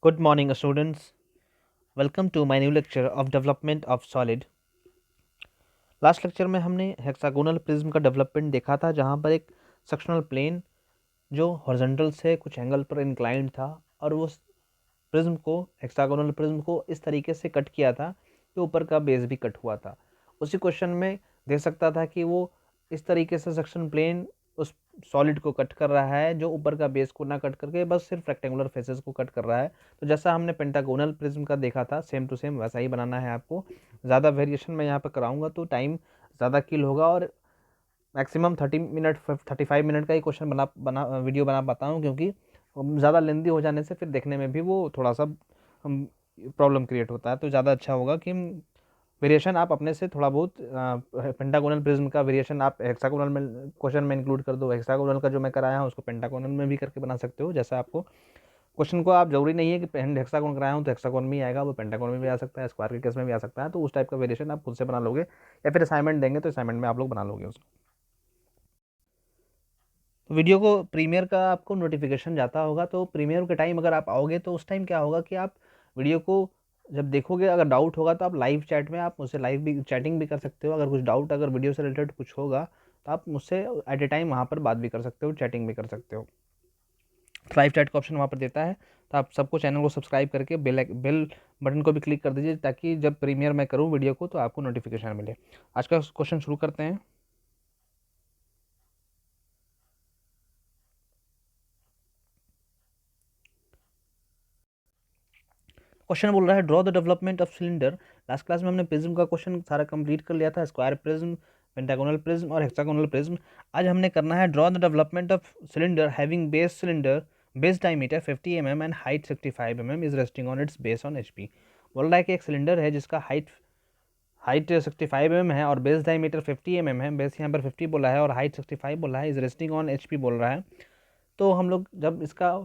Good morning, students. Welcome to my new lecture of development of solid. Last lecture में हमने hexagonal prism का development देखा था, जहाँ पर एक सेक्शनल प्लेन जो हॉरिजॉन्टल से कुछ एंगल पर इंक्लाइंड था और वो प्रिज्म को हेक्सागोनल प्रिज्म को इस तरीके से कट किया था कि ऊपर का बेस भी कट हुआ था। उसी क्वेश्चन में देख सकता था कि वो इस तरीके से सेक्शन प्लेन उस सॉलिड को कट कर रहा है जो ऊपर का बेस को ना कट करके बस सिर्फ रेक्टेंगुलर फेसेस को कट कर रहा है। तो जैसा हमने पेंटागोनल प्रिज्म का देखा था, सेम टू सेम वैसा ही बनाना है आपको। ज़्यादा वेरिएशन मैं यहाँ पर कराऊंगा तो टाइम ज़्यादा किल होगा और मैक्सिमम 30 मिनट 35 मिनट का ही क्वेश्चन वीडियो बना पाता हूँ, क्योंकि ज़्यादा लेंदी हो जाने से फिर देखने में भी वो थोड़ा सा प्रॉब्लम क्रिएट होता है। तो ज़्यादा अच्छा होगा कि वेरिएशन आप अपने से थोड़ा बहुत पेंटागोनल प्रिज्म का वेरिएशन आप हेक्सागोनल में क्वेश्चन में इंक्लूड कर दो। हेक्सागोनल का जो मैं कराया हूँ उसको पेंटागोनल में भी करके बना सकते हो। जैसा आपको क्वेश्चन को आप जरूरी नहीं है कि हेक्सागोन कराया हूँ तो हेक्सागोन में ही आएगा, वो पेंटागोन में भी आ सकता है, स्क्वायर के केस में भी आ सकता है। तो उस टाइप का वेरिएशन आप खुद से बना लोगे या फिर असाइनमेंट देंगे तो असाइनमेंट में आप लोग बना लोगे उसको। तो वीडियो को प्रीमियर का आपको नोटिफिकेशन जाता होगा, तो प्रीमियर के टाइम अगर आप आओगे तो उस टाइम क्या होगा कि आप वीडियो को जब देखोगे, अगर डाउट होगा तो आप लाइव चैट में आप मुझसे लाइव भी चैटिंग भी कर सकते हो। अगर कुछ डाउट अगर वीडियो से रिलेटेड कुछ होगा तो आप मुझसे एट ए टाइम वहाँ पर बात भी कर सकते हो, चैटिंग भी कर सकते हो। लाइव चैट का ऑप्शन वहाँ पर देता है, तो आप सबको चैनल को सब्सक्राइब करके बेल बटन को भी क्लिक कर दीजिए, ताकि जब प्रीमियर मैं करूँ वीडियो को तो आपको नोटिफिकेशन मिले। आज का क्वेश्चन शुरू करते हैं। क्वेश्चन बोल रहा है draw the development of cylinder. Last class में हमने प्रिज्म का क्वेश्चन सारा कंप्लीट कर लिया था, स्क्वायर प्रिज्म, पेंटागोनल प्रिज्म और हेक्सागोनल प्रिज्म। आज हमने करना है draw the development of cylinder having base cylinder base diameter 50 mm and height 65 mm is resting on it's base on HP। बोल रहा है कि एक सिलेंडर है जिसका हाइट हाइट 65 mm है और बेस डायमीटर 50 mm है। बेस यहाँ पर 50 बोला है और हाइट 65 बोला है, इज रेस्टिंग ऑन HP बोल रहा है। तो हम लोग जब इसका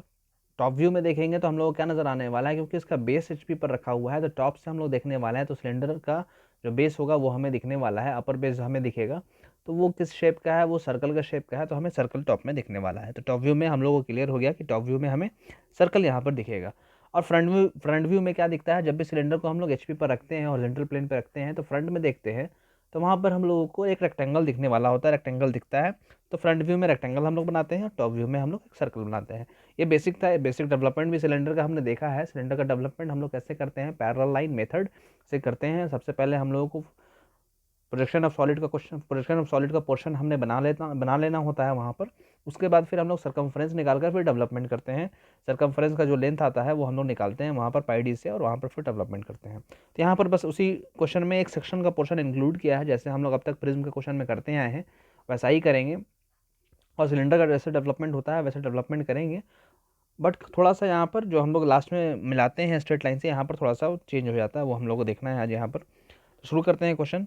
टॉप व्यू में देखेंगे तो हम लोग को क्या नज़र आने वाला है, क्योंकि इसका बेस HP पर रखा हुआ है तो टॉप से हम लोग देखने वाले हैं। तो सिलेंडर का जो बेस होगा वो हमें दिखने वाला है, अपर बेस हमें दिखेगा। तो वो किस शेप का है, वो सर्कल का शेप का है, तो हमें सर्कल टॉप में दिखने वाला है। तो टॉप व्यू में हम लोग को क्लियर हो गया कि टॉप व्यू में हमें सर्कल यहाँ पर दिखेगा। और फ्रंट व्यू में क्या दिखता है, जब भी सिलेंडर को हम लोग HP पर रखते हैं, हॉरिजॉन्टल प्लेन पर रखते हैं, तो फ्रंट में देखते हैं तो वहाँ पर हम लोगों को एक रेक्टेंगल दिखने वाला होता है, रेक्टेंगल दिखता है। तो फ्रंट व्यू में रेक्टेंगल हम लोग बनाते हैं, टॉप व्यू में हम लोग एक सर्कल बनाते हैं। ये बेसिक था, बेसिक डेवलपमेंट भी सिलेंडर का हमने देखा है। सिलेंडर का डेवलपमेंट हम लोग कैसे करते हैं, पैरेलल लाइन मेथड से करते हैं। सबसे पहले हम लोगों को प्रोजेक्शन ऑफ सॉलिड का पोर्शन हमने बना लेना होता है वहाँ पर। उसके बाद फिर हम लोग सर्कमफ्रेंस निकाल कर फिर डेवलपमेंट करते हैं। सर्कमफ्रेंस का जो लेंथ आता है वो हम लोग निकालते हैं वहाँ पर पाई से, और वहाँ पर फिर डेवलपमेंट करते हैं। तो यहाँ पर बस उसी क्वेश्चन में एक सेक्शन का पोर्शन इंक्लूड किया है, जैसे हम लोग अब तक प्रिज्म के क्वेश्चन में करते आए हैं वैसा ही करेंगे। और सिलेंडर का जैसे डेवलपमेंट होता है वैसे डेवलपमेंट करेंगे। बट थोड़ा सा यहाँ पर जो हम लोग लास्ट में मिलाते हैं स्ट्रेट लाइन से, यहाँ पर थोड़ा सा चेंज हो जाता है, वो हम लोग को देखना है आज यहाँ पर। तो शुरू करते हैं क्वेश्चन।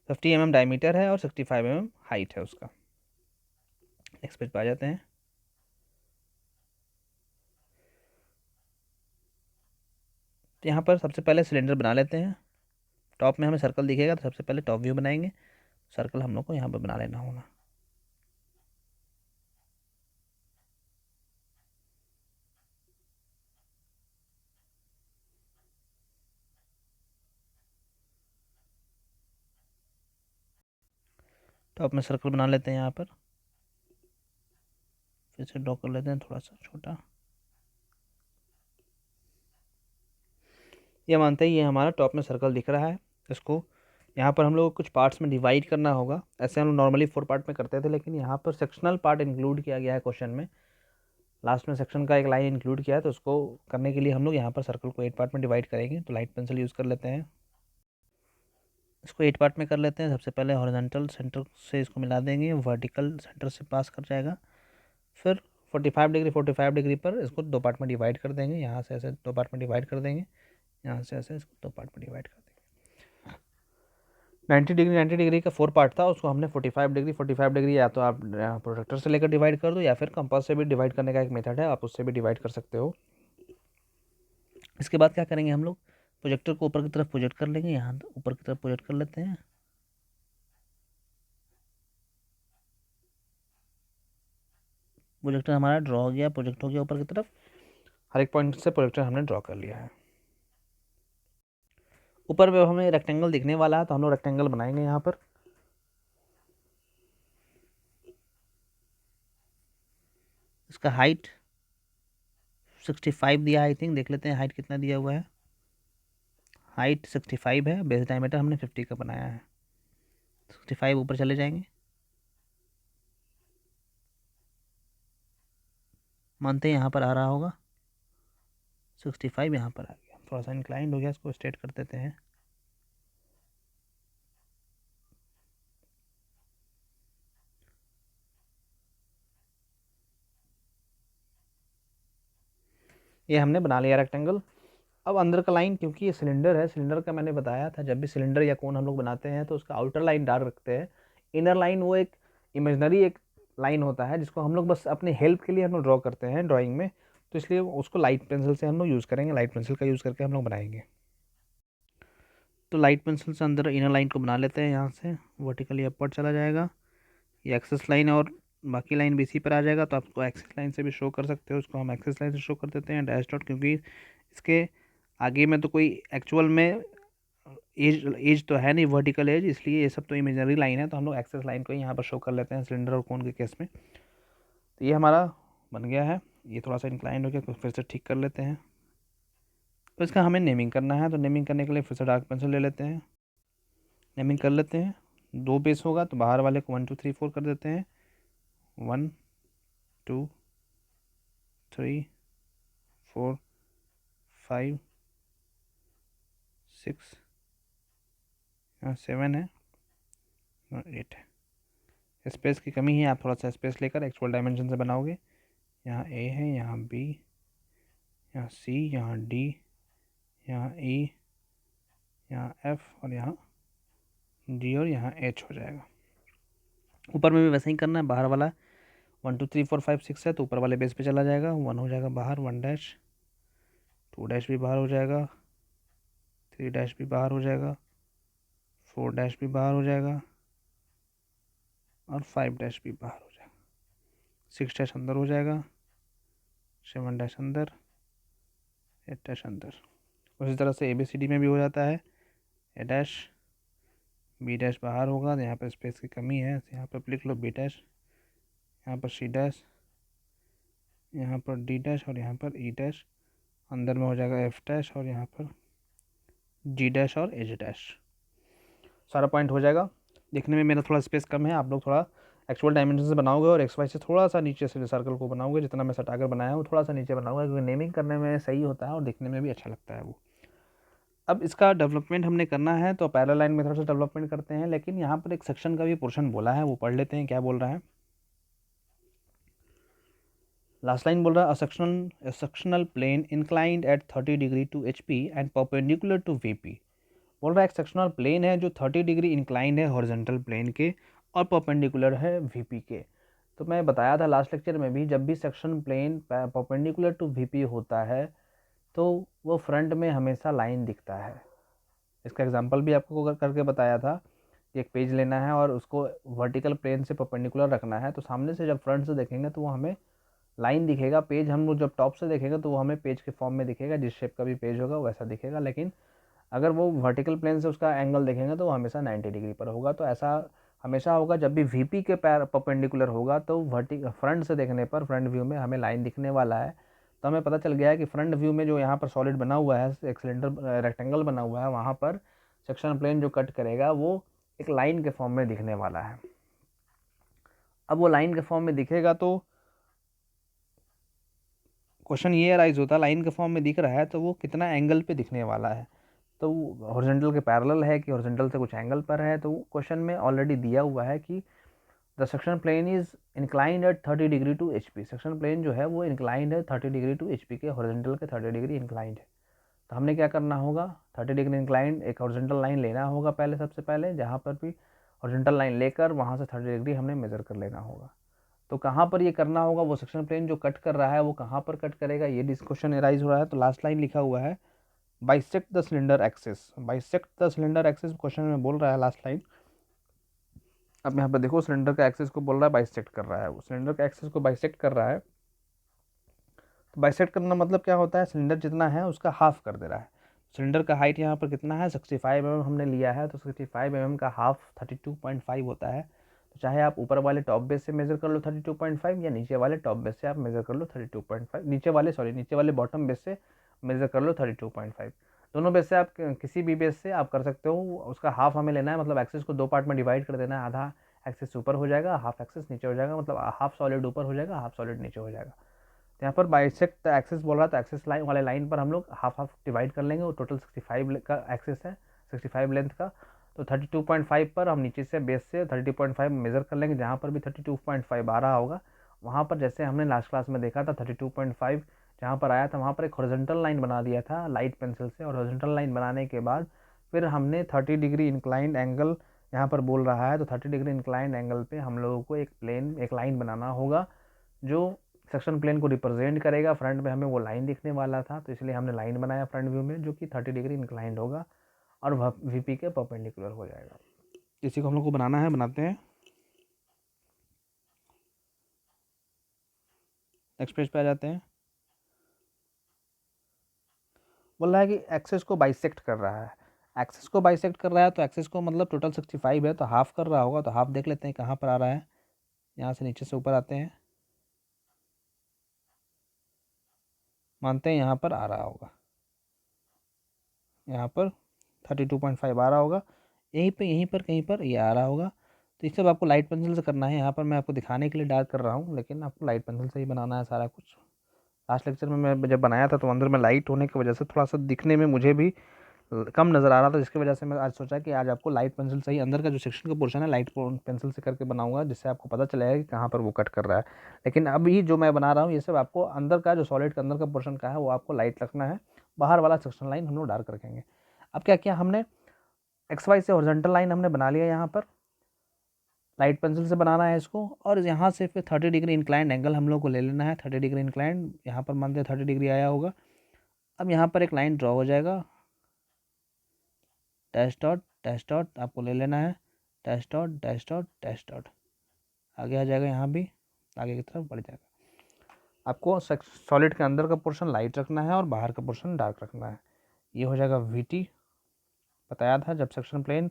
50 mm डायमीटर है और 65 mm हाइट है उसका। नेक्स्ट पेज पर आ जाते हैं। तो यहाँ पर सबसे पहले सिलेंडर बना लेते हैं। टॉप में हमें सर्कल दिखेगा, तो सबसे पहले टॉप व्यू बनाएंगे। सर्कल हम लोग को यहाँ पर बना लेना होगा। टॉप में सर्कल बना लेते हैं यहाँ पर, फिर से ड्रॉ कर लेते हैं थोड़ा सा छोटा। ये मानते हैं ये हमारा टॉप में सर्कल दिख रहा है। इसको यहाँ पर हम लोग कुछ पार्ट्स में डिवाइड करना होगा। ऐसे हम लोग नॉर्मली 4 पार्ट में करते थे, लेकिन यहाँ पर सेक्शनल पार्ट इंक्लूड किया गया है क्वेश्चन में। लास्ट में सेक्शन का एक लाइन इंक्लूड किया है, तो उसको करने के लिए हम लोग यहाँ पर सर्कल को 8 पार्ट में डिवाइड करेंगे। तो लाइट पेंसिल यूज़ कर लेते हैं। इसको 8 पार्ट में कर लेते हैं। सबसे पहले हॉरिजॉन्टल सेंटर से इसको मिला देंगे, वर्टिकल सेंटर से पास कर जाएगा। फिर 45 डिग्री पर इसको 2 पार्ट में डिवाइड कर देंगे। यहाँ से ऐसे 2 पार्ट में डिवाइड कर देंगे, यहाँ से ऐसे इसको 2 पार्ट में डिवाइड कर देंगे। 90 डिग्री का 4 पार्ट था, उसको हमने 45 डिग्री या तो आप प्रोजेक्टर से लेकर डिवाइड कर दो, या फिर कंपास से भी डिवाइड करने का एक मेथड है, आप उससे भी डिवाइड कर सकते हो। इसके बाद क्या करेंगे, हम लोग प्रोजेक्टर को ऊपर की तरफ प्रोजेक्ट कर लेंगे। यहाँ ऊपर की तरफ प्रोजेक्ट कर लेते हैं। प्रोजेक्टर हमारा ड्रॉ हो गया, प्रोजेक्ट हो गया ऊपर की तरफ। हर एक पॉइंट से प्रोजेक्टर हमने ड्रॉ कर लिया है। ऊपर में हमें रेक्टेंगल दिखने वाला है तो हम लोग रेक्टेंगल बनाएंगे यहाँ पर। इसका हाइट 65 दिया है, आई थिंक। देख लेते हैं हाइट कितना दिया हुआ है। हाइट 65 है, बेस डायमीटर हमने 50 का बनाया है। 65 ऊपर चले जाएंगे, मानते हैं यहाँ पर आ रहा होगा। 65 यहाँ पर आ गया, थोड़ा सा इंक्लाइंड हो गया, इसको स्ट्रेट कर देते हैं। ये हमने बना लिया रेक्टेंगल। अब अंदर का लाइन, क्योंकि ये सिलेंडर है, सिलेंडर का मैंने बताया था जब भी सिलेंडर या कोन हम लोग बनाते हैं तो उसका आउटर लाइन डार्क रखते हैं। इनर लाइन वो एक इमेजनरी एक लाइन होता है जिसको हम लोग बस अपने हेल्प के लिए हम लोग ड्रॉ करते हैं ड्राइंग में, तो इसलिए उसको लाइट पेंसिल से हम लोग यूज़ करेंगे, लाइट पेंसिल का यूज़ करके हम लोग बनाएंगे। तो लाइट पेंसिल से अंदर इनर लाइन को बना लेते हैं। यहाँ से वर्टिकली अपवर्ड चला जाएगा, ये एक्सेस लाइन और बाकी लाइन भी इसी पर आ जाएगा, तो आपको एक्सेस लाइन से भी शो कर सकते हो, उसको हम एक्सेस लाइन से शो कर देते हैं डैश डॉट, क्योंकि इसके आगे में तो कोई एक्चुअल में एज तो है नहीं, वर्टिकल एज, इसलिए ये सब तो इमेजनरी लाइन है, तो हम लोग एक्सेस लाइन को ही यहाँ पर शो कर लेते हैं सिलेंडर और कोन के केस में। तो ये हमारा बन गया है। ये थोड़ा सा इंक्लाइंड हो गया, फिर से ठीक कर लेते हैं। तो इसका हमें नेमिंग करना है, तो नेमिंग करने के लिए फिर से डार्क पेंसिल ले लेते हैं, नेमिंग कर लेते हैं। 2 बेस होगा तो बाहर वाले को 1 2 3 4 कर देते हैं। 1 2 3 4 5 6, यहाँ 7 है और 8 है। स्पेस की कमी है, आप थोड़ा सा स्पेस लेकर एक्चुअल डायमेंशन से बनाओगे। यहाँ ए है, यहाँ बी, यहाँ सी, यहाँ डी, यहाँ ई, यहाँ एफ और यहाँ जी और यहाँ एच हो जाएगा। ऊपर में भी वैसे ही करना है, बाहर वाला 1 2 3 4 5 6 है तो ऊपर वाले बेस पे चला जाएगा, 1 हो जाएगा बाहर, 1 डैश, 2 डैश भी बाहर हो जाएगा, 3 डैश भी बाहर हो जाएगा, 4 डैश भी बाहर हो जाएगा और 5 डैश भी बाहर हो जाएगा, 6 डैश अंदर हो जाएगा, 7 डैश अंदर, 8 डैश अंदर। उसी तरह से ABCD में भी हो जाता है। ए डैश, बी डैश बाहर होगा, तो यहाँ पर स्पेस की कमी है, तो यहाँ पर लिख लो बी डैश, यहाँ पर सी डैश, यहाँ पर डी डैश और यहाँ पर ई डैश। अंदर में हो जाएगा एफ डैश और यहाँ पर जी डैश और एच डैश। सारा पॉइंट हो जाएगा। देखने में मेरा थोड़ा स्पेस कम है, आप लोग थोड़ा एक्चुअल डायमेंशन से बनाओगे और XY से थोड़ा सा नीचे से सर्कल को बनाओगे, जितना मैं सटाकर बनाया हूँ थोड़ा सा नीचे बनाऊंगा, क्योंकि नेमिंग करने में सही होता है और देखने में भी अच्छा लगता है वो। अब इसका डेवलपमेंट हमने करना है तो पैरेलल लाइन मेथड से डेवलपमेंट करते हैं, लेकिन यहाँ पर एक सेक्शन का भी पोर्शन बोला है, वो पढ़ लेते हैं क्या बोल रहा है। लास्ट लाइन बोल रहा है sectional plane inclined at 30 degree to HP and perpendicular to VP। बोल रहा है एक सेक्शनल प्लेन है जो 30 डिग्री इंक्लाइंड है हॉरिजॉन्टल प्लेन के और परपेंडिकुलर है VP के। तो मैं बताया था लास्ट लेक्चर में भी, जब भी section plane perpendicular to VP होता है तो वो फ्रंट में हमेशा लाइन दिखता है। इसका एग्जांपल भी आपको करके बताया था कि एक पेज लेना है और उसको वर्टिकल प्लेन से परपेंडिकुलर रखना है, तो सामने से जब फ्रंट से देखेंगे तो वो हमें लाइन दिखेगा। पेज हम लोग जब टॉप से देखेंगे तो वो हमें पेज के फॉर्म में दिखेगा, जिस शेप का भी पेज होगा वैसा दिखेगा, लेकिन अगर वो वर्टिकल प्लेन से उसका एंगल देखेंगे तो वो हमेशा 90 डिग्री पर होगा। तो ऐसा हमेशा होगा जब भी VP के पैर परपेंडिकुलर होगा तो फ्रंट से देखने पर फ्रंट व्यू में हमें लाइन दिखने वाला है। तो हमें पता चल गया है कि फ्रंट व्यू में जो यहाँ पर सॉलिड बना हुआ है, एक सिलेंडर रेक्टेंगल बना हुआ है, वहाँ पर सेक्शन प्लेन जो कट करेगा वो एक लाइन के फॉर्म में दिखने वाला है। अब वो लाइन के फॉर्म में दिखेगा तो क्वेश्चन ये अराइज होता है, लाइन के फॉर्म में दिख रहा है तो वो कितना एंगल पे दिखने वाला है, तो हॉरिजॉन्टल के पैरेलल है कि हॉरिजॉन्टल से कुछ एंगल पर है। तो क्वेश्चन में ऑलरेडी दिया हुआ है कि the section plane is inclined at 30 degree to HP। Section plane जो है वो इंक्लाइंड है 30 डिग्री टू HP के, हॉरिजॉन्टल के 30 डिग्री इंक्लाइंड है। तो हमने क्या करना होगा, 30 डिग्री इंक्लाइंड एक हॉरिजॉन्टल लाइन लेना होगा पहले, सबसे पहले जहाँ पर भी हॉरिजॉन्टल लाइन लेकर वहाँ से 30 डिग्री हमने मेज़र कर लेना होगा। तो कहाँ पर ये करना होगा, वो सेक्शन प्लेन जो कट कर रहा है वो कहाँ पर कट करेगा, ये डिस्कशन एराइज हो रहा है। तो लास्ट लाइन लिखा हुआ है bisect the cylinder axis. Bisect the cylinder axis question में बोल रहा है लास्ट लाइन। अब यहाँ पर देखो सिलेंडर का एक्सिस को बोल रहा है बाइसेक्ट कर रहा है, वो सिलेंडर का एक्सिस को बाइसेक्ट कर रहा है। तो बाइसेक्ट करना मतलब क्या होता है, सिलेंडर जितना है उसका हाफ कर दे रहा है। सिलेंडर का हाइट यहाँ पर कितना है, 65 mm हमने लिया है, तो 65 mm का हाफ 32.5 होता है। तो चाहे आप ऊपर वाले टॉप बेस से मेज़र कर लो 32.5, या नीचे वाले टॉप बेस से आप मेज़र कर लो 32.5, नीचे वाले बॉटम बेस से मेज़र कर लो 32.5। दोनों बेस से आप किसी भी बेस से आप कर सकते हो। उसका हाफ हमें लेना है, मतलब एक्सिस को दो पार्ट में डिवाइड कर देना है। आधा एक्सिस ऊपर हो जाएगा, हाफ एक्सिस नीचे हो जाएगा, मतलब हाफ सॉलिड ऊपर हो जाएगा, हाफ सॉलिड नीचे हो जाएगा। तो यहाँ पर बाइसेक्ट एक्सिस बोल रहा है, तो एक्सिस लाइन वाले लाइन पर हम लोग हाफ हाफ डिवाइड कर लेंगे। वो टोटल 65 का एक्सिस है, 65 लेंथ का। तो 32.5 पर हम नीचे से बेस से 30.5 मेज़र कर लेंगे। जहाँ पर भी 32.5 आ रहा होगा वहाँ पर, जैसे हमने लास्ट क्लास में देखा था 32.5 जहाँ पर आया था वहाँ पर एक हॉरिजॉन्टल लाइन बना दिया था लाइट पेंसिल से। और हॉरिजॉन्टल लाइन बनाने के बाद फिर हमने 30 डिग्री इंक्लाइंड एंगल यहाँ पर बोल रहा है, तो 30 डिग्री इंक्लाइंड एंगल पे हम लोगों को एक लाइन बनाना होगा जो सेक्शन प्लेन को रिप्रेजेंट करेगा। फ्रंट में हमें वो लाइन दिखने वाला था, तो इसलिए हमने लाइन बनाया फ्रंट व्यू में, जो कि 30 डिग्री इंक्लाइंड होगा और वीपी के परपेंडिकुलर हो जाएगा। इसी को हम लोग को बनाना है, बनाते हैं। नेक्स्ट पेज पे आ जाते हैं। बोल रहा है कि एक्सिस को बाइसेक्ट कर रहा है। एक्सिस को बाइसेक्ट कर रहा है तो एक्सिस को मतलब टोटल 65 है, तो हाफ कर रहा होगा। तो हाफ देख लेते हैं कहाँ पर आ रहा है। यहाँ से नीचे से ऊपर आते हैं, मानते हैं यहाँ पर आ रहा होगा, यहाँ पर 32.5 आ रहा होगा। यहीं पर कहीं पर ये आ रहा होगा। तो ये सब आपको लाइट पेंसिल से करना है। यहाँ पर मैं आपको दिखाने के लिए डार्क कर रहा हूँ, लेकिन आपको लाइट पेंसिल से ही बनाना है सारा कुछ। लास्ट लेक्चर में मैं जब बनाया था तो अंदर में लाइट होने की वजह से थोड़ा सा दिखने में मुझे भी कम नज़र आ रहा था, जिसकी वजह से मैं आज सोचा कि आज आपको लाइट पेंसिल से ही अंदर का जो सेक्शन का पोर्शन है लाइट पेंसिल से करके बनाऊंगा, जिससे आपको पता चलेगा कि कहाँ पर वो कट कर रहा है। लेकिन अभी जो मैं बना रहा हूँ ये सब आपको अंदर का जो सॉलिड का अंदर का पोर्शन का है वो आपको लाइट रखना है। बाहर वाला सेक्शन लाइन हम लोग डार्क रखेंगे। अब क्या किया हमने, एक्स वाई से हॉरिजॉन्टल लाइन हमने बना लिया। यहाँ पर लाइट पेंसिल से बनाना है इसको, और यहाँ से फिर 30 डिग्री इंक्लाइंड एंगल हम लोग को ले लेना है। 30 डिग्री इंक्लाइंड यहाँ पर मानते हैं 30 डिग्री आया होगा। अब यहाँ पर एक लाइन ड्रॉ हो जाएगा, डैश डॉट आपको ले लेना है, dash dot dash dot dash dot. आगे आ जाएगा, यहाँ भी आगे की तरफ बढ़ जाएगा। आपको सॉलिड के अंदर का पोर्शन लाइट रखना है और बाहर का पोर्शन डार्क रखना है। ये हो जाएगा वीटी। बताया था जब सेक्शन प्लेन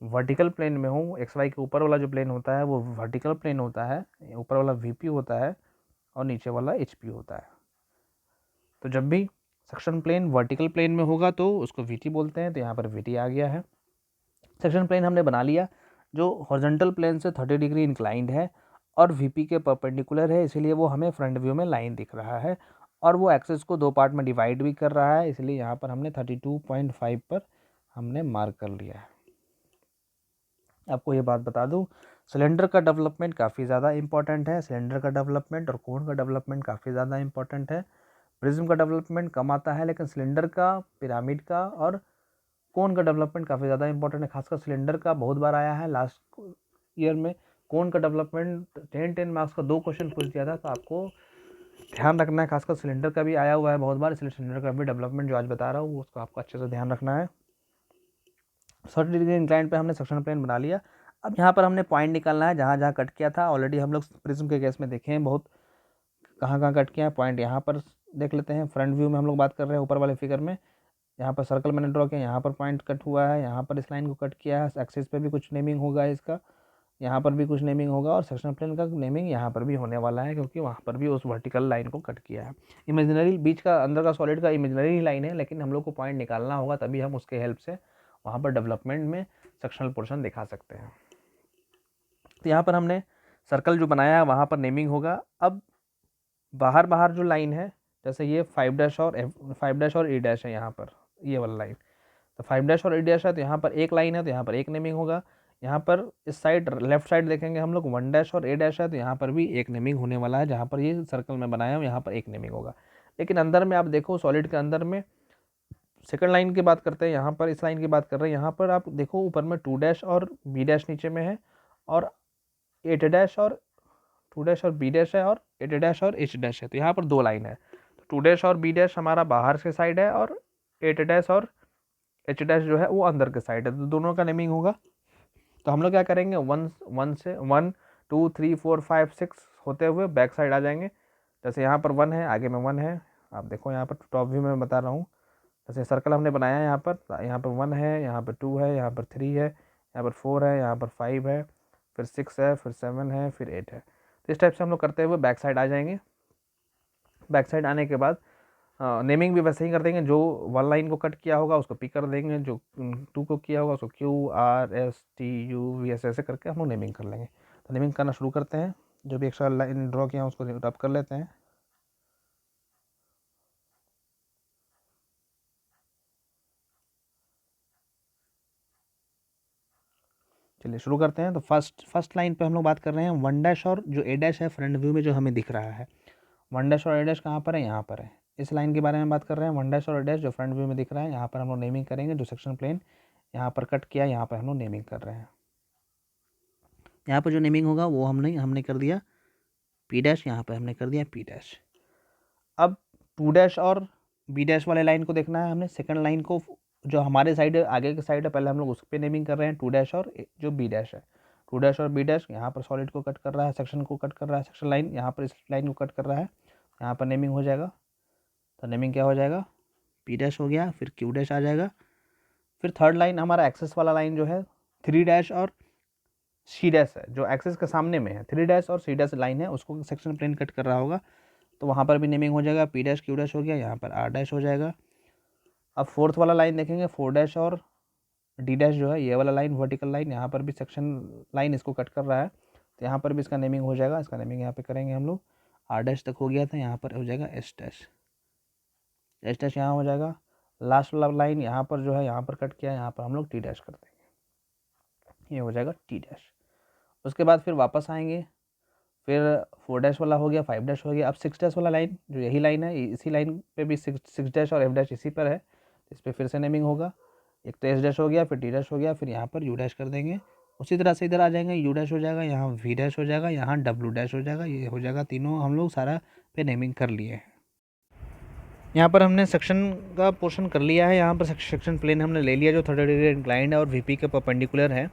वर्टिकल प्लेन में हो, एक्स वाई के ऊपर वाला जो प्लेन होता है वो वर्टिकल प्लेन होता है, ऊपर वाला वीपी होता है और नीचे वाला एचपी होता है। तो जब भी सेक्शन प्लेन वर्टिकल प्लेन में होगा तो उसको वीटी बोलते हैं। तो यहाँ पर वीटी आ गया है। सेक्शन प्लेन हमने बना लिया जो हॉरिजॉन्टल प्लेन से 30 डिग्री इंक्लाइंड है और वीपी के परपेंडिकुलर है, इसीलिए वो हमें फ्रंट व्यू में लाइन दिख रहा है। और वो एक्सिस को दो पार्ट में डिवाइड भी कर रहा है, इसलिए यहाँ पर हमने 32.5 पर हमने मार्क कर लिया है। आपको ये बात बता दूं, सिलेंडर का डेवलपमेंट काफ़ी ज़्यादा इंपॉर्टेंट है। सिलेंडर का डेवलपमेंट और कोन का डेवलपमेंट काफ़ी ज़्यादा इंपॉर्टेंट है। प्रिज्म का डेवलपमेंट कम आता है, लेकिन सिलेंडर का, पिरामिड का और कोन का डेवलपमेंट काफ़ी ज़्यादा इंपॉर्टेंट है। खासकर सिलेंडर का बहुत बार आया है लास्ट ईयर में। कोन का डेवलपमेंट 10 मार्क्स का 2 क्वेश्चन पूछ दिया था, तो आपको ध्यान रखना है। खासकर सिलेंडर का भी आया हुआ है बहुत बार, इसलिए सिलेंडर का भी डेवलपमेंट जो आज बता रहा हूँ उसको आपको अच्छे से ध्यान रखना है। 30 डिग्री इंक्लाइंड पे हमने सेक्शन प्लेन बना लिया। अब यहाँ पर हमने पॉइंट निकालना है जहाँ जहाँ कट किया था। ऑलरेडी हम लोग प्रिज्म के केस में देखे हैं बहुत कहाँ कहाँ कट किया है। पॉइंट यहाँ पर देख लेते हैं। फ्रंट व्यू में हम लोग बात कर रहे हैं ऊपर वाले फिगर में। यहाँ पर सर्कल मैंने ड्रॉ किया, यहाँ पर पॉइंट कट हुआ है, यहाँ पर इस लाइन को कट किया है। एक्सिस पे भी कुछ नेमिंग होगा इसका, यहाँ पर भी कुछ नेमिंग होगा और सेक्शन प्लेन का नेमिंग यहाँ पर भी होने वाला है, क्योंकि वहाँ पर भी उस वर्टिकल लाइन को कट किया है। इमेजिनरी बीच का अंदर का सॉलिड का इमेजिनरी लाइन है, लेकिन हम लोग को पॉइंट निकालना होगा, तभी हम उसके हेल्प से वहाँ पर डेवलपमेंट में सेक्शनल पोर्शन दिखा सकते हैं। तो यहाँ पर हमने सर्कल जो बनाया है वहाँ पर नेमिंग होगा। अब बाहर बाहर जो लाइन है, जैसे ये 5 डैश और ए डैश है, यहाँ पर ये वाला लाइन, तो 5 डैश और ए डैश है, तो यहाँ पर एक लाइन है, तो यहाँ पर एक नेमिंग होगा। यहाँ पर इस साइड लेफ्ट साइड देखेंगे हम लोग 1 डैश और ए डैश है, तो यहाँ पर भी एक नेमिंग होने वाला है। जहाँ पर ये सर्कल में बनाया है यहाँ पर एक नेमिंग होगा। लेकिन अंदर में आप देखो, सॉलिड के अंदर में सेकंड लाइन की बात करते हैं, यहाँ पर इस लाइन की बात कर रहे हैं। यहाँ पर आप देखो ऊपर में 2 डैश और बी डैश नीचे में है, और 8 डैश और 2 डैश और बी डैश है, और 8 डैश और एच डैश है। तो यहाँ पर दो लाइन है। तो 2 डैश और बी डैश हमारा बाहर के साइड है, और 8 डैश और एच डैश जो है वो अंदर के साइड है। तो दोनों का नेमिंग होगा। तो हम लोग क्या करेंगे, 1 से 1 2 3 4 5 6 होते हुए बैक साइड आ जाएंगे। जैसे यहाँ पर 1 है, आगे में 1 है, आप देखो यहाँ पर टॉप व्यू में बता रहा हूँ। जैसे सर्कल हमने बनाया है, यहाँ पर 1 है, यहाँ पर 2 है, यहाँ पर 3 है, यहाँ पर 4 है, यहाँ पर 5 है, फिर 6 है, फिर 7 है, फिर 8 है। तो इस टाइप से हम लोग करते हुए बैक साइड आ जाएंगे। बैक साइड आने के बाद नेमिंग भी वैसे ही कर देंगे, जो 1 लाइन को कट किया होगा उसको पी कर देंगे, जो 2 को किया होगा उसको QRSTUV ऐसे करके हम लोग नेमिंग कर लेंगे। तो नेमिंग करना शुरू करते हैं। जो भी एक्स्ट्रा लाइन ड्रॉ किया है उसको रब कर लेते हैं। चलिए शुरू करते हैं। तो फर्स्ट लाइन पे हम लोग बात कर रहे हैं 1 डैश और जो A डैश है फ्रंट व्यू में जो हमें दिख रहा है। 1 डैश और A डैश कहाँ पर है? यहाँ पर है। इस लाइन के बारे में बात कर रहे हैं। 1 डैश और A डैश जो फ्रंट व्यू में दिख रहा है, यहाँ पर हम लोग नेमिंग करेंगे। जो सेक्शन प्लेन यहाँ पर कट किया, यहाँ पर हम लोग नेमिंग कर रहे हैं। यहाँ पर जो नेमिंग होगा वो हमने कर दिया P डैश, यहाँ पर हमने कर दिया P डैश। अब 2 डैश और B डैश वाले लाइन को देखना है हमने। सेकंड लाइन को जो हमारे साइड आगे की साइड है, पहले हम लोग उस पर नेमिंग कर रहे हैं। 2 डैश और जो B डैश है, 2 डैश और B डैश यहाँ पर सॉलिड को कट कर रहा है, सेक्शन को कट कर रहा है, सेक्शन लाइन यहाँ पर इस लाइन को कट कर रहा है, यहाँ पर नेमिंग हो जाएगा। तो नेमिंग क्या हो जाएगा? P डैश हो गया, फिर Q डैश आ जाएगा। फिर थर्ड लाइन हमारा एक्सेस वाला लाइन जो है 3 डैश और C डैश है, जो एक्सेस के सामने में है। 3 डैश और C डैश लाइन है, उसको सेक्शन प्लेन कट कर रहा होगा, तो वहाँ पर भी नेमिंग हो जाएगा। P डैश Q डैश हो गया, यहाँ पर R डैश हो जाएगा। अब फोर्थ वाला लाइन देखेंगे, 4 डैश और D डैश जो है, ये वाला लाइन वर्टिकल लाइन, यहाँ पर भी सेक्शन लाइन इसको कट कर रहा है, तो यहाँ पर भी इसका नेमिंग हो जाएगा। इसका नेमिंग यहाँ पे करेंगे हम लोग। R डैश तक हो गया था, यहाँ पर हो जाएगा S डैश। S डैश यहाँ हो जाएगा। लास्ट वाला लाइन यहाँ पर जो है, यहाँ पर कट किया, यहाँ पर हम लोग T डैश कर देंगे, ये हो जाएगा T डैश। उसके बाद फिर वापस आएंगे, फिर 4 डैश वाला हो गया, 5 डैश हो गया। अब 6 डैश वाला लाइन जो यही लाइन है, इसी लाइन पे भी 6 डैश और F डैश इसी पर है, इस पर फिर से नेमिंग होगा। एक तो S डैश हो गया, फिर T डैश हो गया, फिर यहाँ पर U डैश कर देंगे। उसी तरह से इधर आ जाएंगे, U डैश हो जाएगा, यहाँ V डैश हो जाएगा, यहाँ W डैश हो जाएगा, ये हो जाएगा। तीनों हम लोग सारा पे नेमिंग कर लिए हैं। यहाँ पर हमने सेक्शन का पोर्शन कर लिया है। यहाँ पर सेक्शन प्लेन हमने ले लिया जो 30 डिग्री इंक्लाइंड है और VP के परपेंडिकुलर है।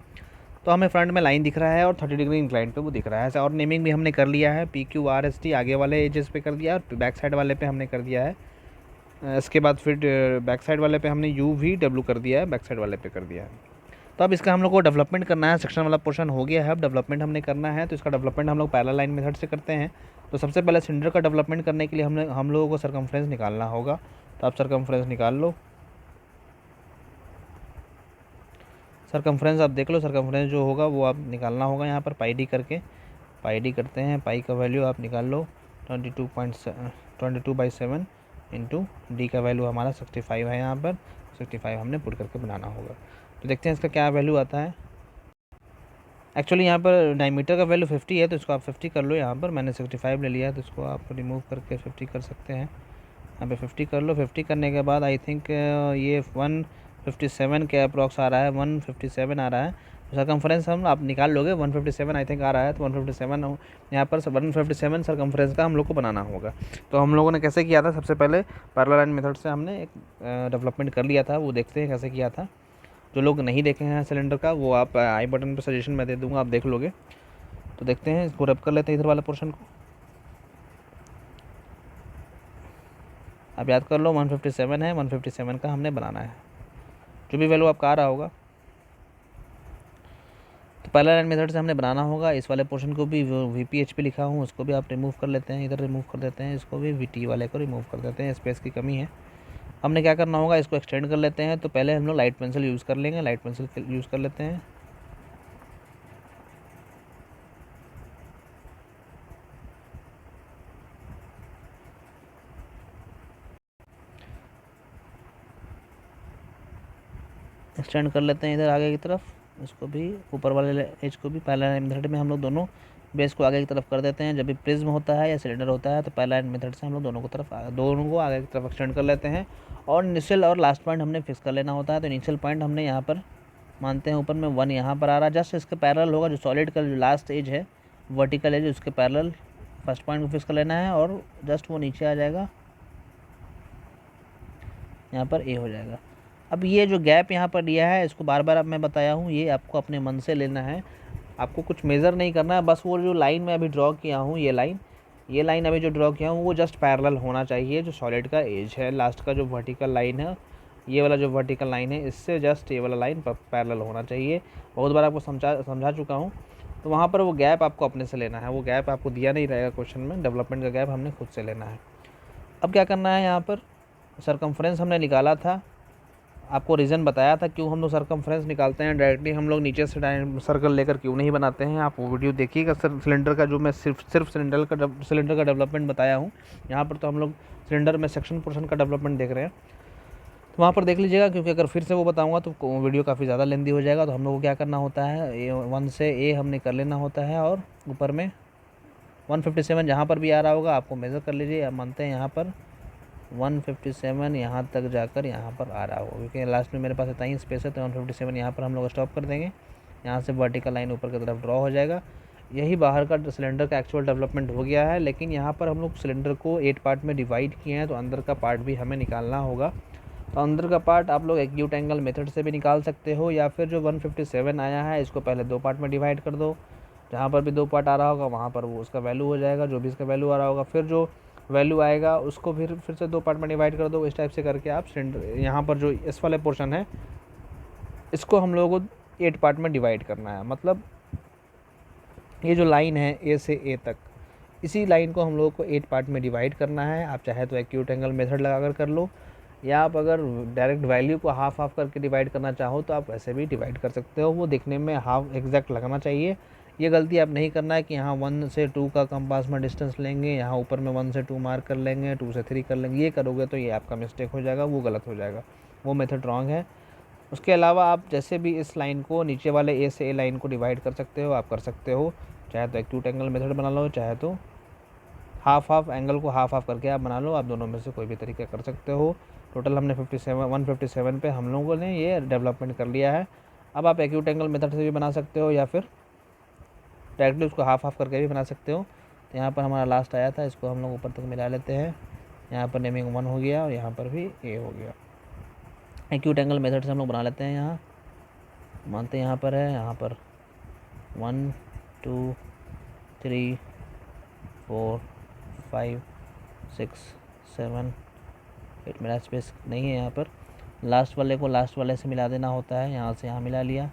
तो हमें फ्रंट में लाइन दिख रहा है और 30 डिग्री इंक्लाइंड पे वो दिख रहा है। और नेमिंग भी हमने कर लिया है, PQRST आगे वाले एजेस पे कर दिया और बैक साइड वाले पे हमने कर दिया है। इसके बाद फिर बैक साइड वाले पे हमने UVW कर दिया है, बैक साइड वाले पे कर दिया है। तो अब इसका हम लोग को डेवलपमेंट करना है। सेक्शन वाला पोर्शन हो गया है, अब डेवलपमेंट हमने करना है। तो इसका डेवलपमेंट हम लोग पैरेलल लाइन मेथड से करते हैं। तो सबसे पहले सिलेंडर का डेवलपमेंट करने के लिए हम लोगों को सरकमफ्रेंस निकालना होगा। तो आप सरकमफ्रेंस निकाल लो। सरकमफ्रेंस आप देख लो, सरकमफ्रेंस जो होगा वो आप निकालना होगा। यहाँ पर पाई डी करके पाई डी करते हैं। पाई का वैल्यू आप निकाल लो 22/7 इंटू डी का वैल्यू हमारा 65 है। यहाँ पर 65 हमने पुट करके बनाना होगा। तो देखते हैं इसका क्या वैल्यू आता है। एक्चुअली यहाँ पर डायमीटर का वैल्यू 50 है, तो इसको आप 50 कर लो। यहाँ पर मैंने 65 ले लिया है, तो इसको आप रिमूव करके 50 कर सकते हैं। यहाँ पे 50 कर लो। 50 करने के बाद आई थिंक ये 157 के अप्रॉक्स आ रहा है, 157 आ रहा है। सरकमफ्रेंस हम आप निकाल लोगे, 157 आई थिंक आ रहा है। तो 157 यहाँ पर 157 सरकमफ्रेंस का हम लोग को बनाना होगा। तो हम लोगों ने कैसे किया था, सबसे पहले पैरेलल लाइन मेथड से हमने एक डेवलपमेंट कर लिया था, वो देखते हैं कैसे किया था। जो लोग नहीं देखे हैं सिलेंडर का, वो आप आई बटन पर सजेशन मैं दे दूँगा, आप देख लोगे। तो देखते हैं, इसको रब कर लेते हैं इधर वाले पोर्शन को। आप याद कर लो 157 है, 157 का हमने बनाना है, जो भी वैल्यू आपका आ रहा होगा। तो पैरेलल लाइन मेथड से हमने बनाना होगा। इस वाले पोर्शन को भी VPH पे लिखा हूँ, उसको भी आप रिमूव कर लेते हैं, इधर रिमूव कर देते हैं, इसको भी VT वाले को रिमूव कर देते हैं, स्पेस की कमी है। हमने क्या करना होगा, इसको एक्सटेंड कर लेते हैं। तो पहले हम लोग लाइट पेंसिल यूज़ कर लेंगे, लाइट पेंसिल यूज़ कर लेते हैं। एक्सटेंड कर लेते हैं इधर आगे की तरफ, इसको भी ऊपर वाले एज को भी पैरेलल मेथड में हम लोग दोनों बेस को आगे की तरफ कर देते हैं। जब भी प्रिज्म होता है या सिलेंडर होता है, तो पैरेलल मेथड से हम लोग दोनों को आगे की तरफ एक्सटेंड कर लेते हैं। और इनिशियल और लास्ट पॉइंट हमने फिक्स कर लेना होता है। तो इनिशियल पॉइंट हमने यहाँ पर मानते हैं ऊपर में 1 यहाँ पर आ रहा है, जस्ट इसके पैरेलल होगा। जो सॉलिड का जो लास्ट एज है, वर्टिकल एज, उसके पैरेलल फर्स्ट पॉइंट को फिक्स कर लेना है और जस्ट वो नीचे आ जाएगा, यहाँ पर A हो जाएगा। अब ये जो गैप यहाँ पर दिया है, इसको बार बार अब मैं बताया हूँ, ये आपको अपने मन से लेना है, आपको कुछ मेज़र नहीं करना है। बस वो जो लाइन मैं अभी ड्रॉ किया हूँ, ये लाइन, ये लाइन अभी जो ड्रॉ किया हूँ वो जस्ट पैरेलल होना चाहिए जो सॉलिड का एज है। लास्ट का जो वर्टिकल लाइन है, ये वाला जो वर्टिकल लाइन है, इससे जस्ट ये वाला लाइन पैरेलल होना चाहिए। बहुत बार आपको समझा चुका हूँ। तो वहाँ पर वो गैप आपको अपने से लेना है, वो गैप आपको दिया नहीं रहेगा क्वेश्चन में, डेवलपमेंट का गैप हमने खुद से लेना है। अब क्या करना है, यहाँ पर सरकमफ्रेंस हमने निकाला था, आपको रीज़न बताया था क्यों हम लोग सरकमफ्रेंस निकालते हैं, डायरेक्टली हम लोग नीचे से सर्कल लेकर क्यों नहीं बनाते हैं। आप वो वीडियो देखिएगा सिलेंडर का, जो मैं सिर्फ सिलेंडर का डेवलपमेंट बताया हूँ। यहाँ पर तो हम लोग सिलेंडर में सेक्शन पोर्शन का डेवलपमेंट देख रहे हैं, तो वहाँ पर देख लीजिएगा, क्योंकि अगर फिर से वो बताऊँगा तो वीडियो काफ़ी ज़्यादा लेंदी हो जाएगा। तो हम लोग को क्या करना होता है, A1 से A हमने कर लेना होता है, और ऊपर में 157 जहाँ पर भी आ रहा होगा आपको मेज़र कर लीजिए। आप मानते हैं यहाँ पर 157 यहाँ तक जाकर यहाँ पर आ रहा होगा, क्योंकि लास्ट में मेरे पास इतना ही स्पेस है, तो 157 यहाँ पर हम लोग स्टॉप कर देंगे। यहाँ से वर्टिकल लाइन ऊपर की तरफ ड्रॉ हो जाएगा। यही बाहर का सिलेंडर का एक्चुअल डेवलपमेंट हो गया है, लेकिन यहाँ पर हम लोग सिलेंडर को 8 पार्ट में डिवाइड किए हैं, तो अंदर का पार्ट भी हमें निकालना होगा। तो अंदर का पार्ट आप लोग एक्यूट एंगल मेथड से भी निकाल सकते हो, या फिर जो 157 आया है इसको पहले 2 पार्ट में डिवाइड कर दो। जहाँ पर भी 2 पार्ट आ रहा होगा वहाँ पर वो उसका वैल्यू हो जाएगा, जो भी इसका वैल्यू आ रहा होगा। फिर जो वैल्यू आएगा उसको फिर से 2 पार्ट में डिवाइड कर दो। इस टाइप से करके आप सिलेंडर, यहाँ पर जो इस वाले पोर्शन है इसको हम लोगों को 8 पार्ट में डिवाइड करना है। मतलब ये जो लाइन है ए से ए तक, इसी लाइन को हम लोगों को 8 पार्ट में डिवाइड करना है। आप चाहे तो एक्यूट एंगल मेथड लगा कर लो, या आप अगर डायरेक्ट वैल्यू को हाफ हाफ करके डिवाइड करना चाहो तो आप वैसे भी डिवाइड कर सकते हो। वो दिखने में हाफ एग्जैक्ट लगना चाहिए। ये गलती आप नहीं करना है कि यहाँ 1 से 2 का कंपास में डिस्टेंस लेंगे, यहाँ ऊपर में 1 से 2 मार्क कर लेंगे, 2 से 3 कर लेंगे। ये करोगे तो ये आपका मिस्टेक हो जाएगा, वो गलत हो जाएगा, वो मेथड रॉन्ग है। उसके अलावा आप जैसे भी इस लाइन को नीचे वाले ए से ए लाइन को डिवाइड कर सकते हो, आप कर सकते हो। चाहे तो एक्यूट एंगल मेथड बना लो, चाहे तो हाफ हाफ एंगल को हाफ हाफ करके आप बना लो। आप दोनों में से कोई भी तरीका कर सकते हो। टोटल हमने 157 पे हम लोगों ने ये डेवलपमेंट कर लिया है। अब आप एक्यूट एंगल मेथड से भी बना सकते हो, या फिर डायरेक्टली उसको हाफ हाफ करके भी बना सकते हो। तो यहाँ पर हमारा लास्ट आया था, इसको हम लोग ऊपर तक मिला लेते हैं। यहाँ पर नेमिंग 1 हो गया और यहाँ पर भी ए हो गया। एक्यूट एंगल मेथड से हम लोग बना लेते हैं। यहाँ मानते हैं यहाँ पर है, यहाँ पर 1 2 3 4 5 6 7 8 मेरा स्पेस नहीं है यहाँ पर। लास्ट वाले को लास्ट वाले से मिला देना होता है। यहाँ से यहाँ मिला लिया।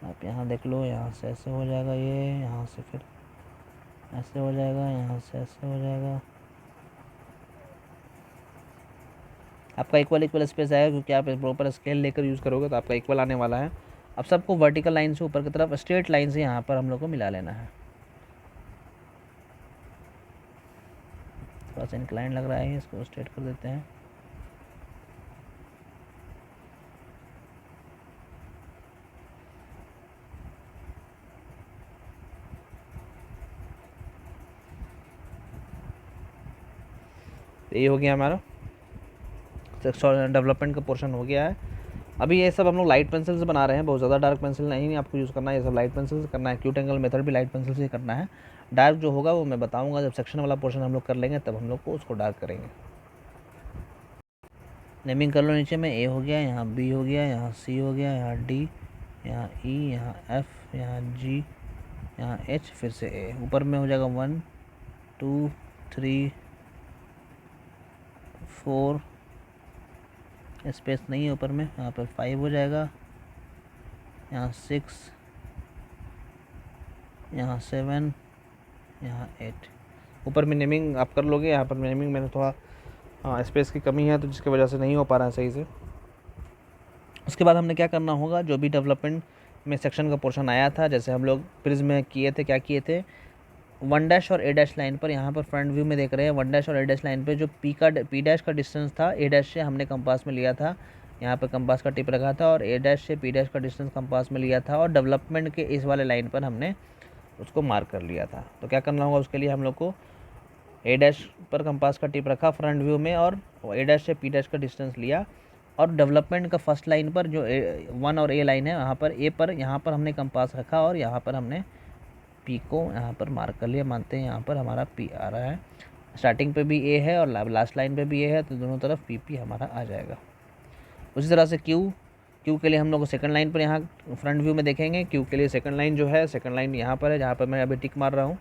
आप यहाँ देख लो, यहाँ से ऐसे हो जाएगा ये, यहाँ से फिर ऐसे हो जाएगा, यहाँ से ऐसे हो जाएगा। आपका इक्वल स्पेस आएगा, क्योंकि आप प्रॉपर स्केल लेकर यूज़ करोगे तो आपका इक्वल आने वाला है। अब सबको वर्टिकल लाइन से ऊपर की तरफ स्ट्रेट लाइन से यहाँ पर हम लोग को मिला लेना है। थोड़ा सा इंक्लाइन लग रहा है, इसको स्ट्रेट कर देते हैं। ये हो गया हमारा डेवलपमेंट का पोर्शन हो गया है। अभी ये सब हम लोग लाइट पेंसिल से बना रहे हैं, बहुत ज़्यादा डार्क पेंसिल नहीं आपको यूज़ करना है, ये सब लाइट पेंसिल से करना है। एक्यूट एंगल मेथड भी लाइट पेंसिल से करना है। डार्क जो होगा वो मैं बताऊंगा, जब सेक्शन वाला पोर्शन हम लोग कर लेंगे तब हम लोग को उसको डार्क करेंगे। नेमिंग कर लो, नीचे में ए हो गया, यहाँ बी हो गया, यहाँ सी हो गया, यहाँ डी, यहाँ ई, यहाँ एफ, यहाँ जी, यहाँ एच, फिर से ए। ऊपर में हो जाएगा 1 2 3 4, स्पेस नहीं है ऊपर में, यहाँ पर 5 हो जाएगा, यहाँ 6, यहाँ 7, यहाँ 8। ऊपर में नेमिंग आप कर लोगे। यहाँ पर नेमिंग मैंने थोड़ा स्पेस की कमी है तो जिसकी वजह से नहीं हो पा रहा है सही से। उसके बाद हमने क्या करना होगा, जो भी डेवलपमेंट में सेक्शन का पोर्शन आया था, जैसे हम लोग प्रिज्म में किए थे, क्या किए थे, 1' और A' लाइन पर, यहाँ पर फ्रंट व्यू में देख रहे हैं 1' और A' लाइन पे जो P' का डिस्टेंस था A' से हमने कंपास में लिया था। यहाँ पर कंपास का टिप रखा था और A' से P' का डिस्टेंस कंपास में लिया था, और डेवलपमेंट के इस वाले लाइन पर हमने उसको मार्क कर लिया था। तो क्या करना होगा उसके लिए, हम लोग को A' पर कंपास का टिप रखा फ्रंट व्यू में, और A' से P' का डिस्टेंस लिया, और डेवलपमेंट का फर्स्ट लाइन पर जो 1 और A लाइन है वहाँ पर A पर, यहाँ पर हमने कंपास रखा और यहाँ पर हमने P को यहाँ पर मार्क कर लिया। मानते हैं यहाँ पर हमारा P आ रहा है, स्टार्टिंग पे भी A है और लास्ट लाइन पे भी A है, तो दोनों तरफ PP हमारा आ जाएगा। उसी तरह से Q के लिए हम लोग सेकंड लाइन पर यहाँ फ्रंट व्यू में देखेंगे। Q के लिए सेकंड लाइन जो है, सेकंड लाइन यहाँ पर है जहाँ पर मैं अभी टिक मार रहा हूँ,